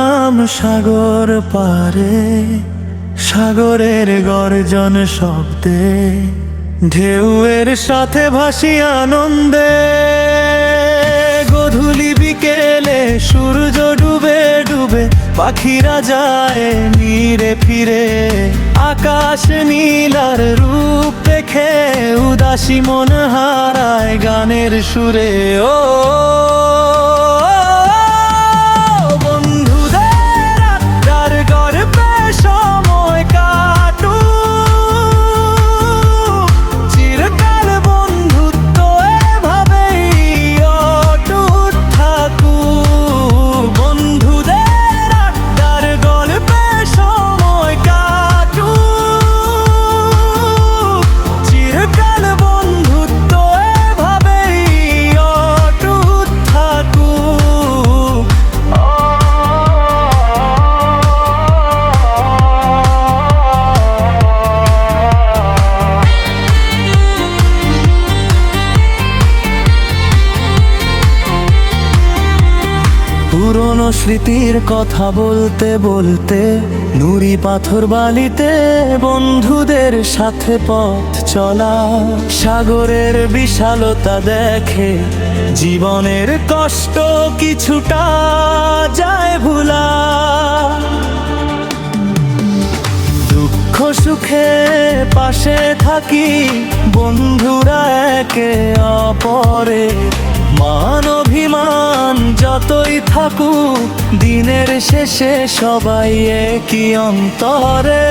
গেলাম সাগর পারে, সাগরের গর্জন শব্দে, ঢেউয়ের সাথে ভাসি আনন্দে। গধূলি বিকেলে সূর্য ডুবে ডুবে পাখিরা যায় নীরে ফিরে। আকাশ নীলার রূপ দেখে উদাসী মন হারায় গানের সুরে। ও বন্ধুদের আড্ডার গর্বে সময় কাটুক, চিরকাল বন্ধুত্ব এভাবেই অটুট থাকুক। বন্ধুদের আড্ডার গল্পে সময় কাটুক, চিরকাল বন্ধুত্ব এভাবেই অটুট থাকুক। পুরনো স্মৃতির কথা বলতে বলতে নুড়ি পাথর বালিতে বন্ধুদের সাথে পথ চলা। সাগরের বিশালতা দেখে জীবনের কষ্ট কিছুটা যায় ভুলা। দুঃখ সুখে পাশে থাকি বন্ধুরা একে অপরে। মান অভিমান যতই থাকুক দিনের শেষে সবাই একই অন্তরে।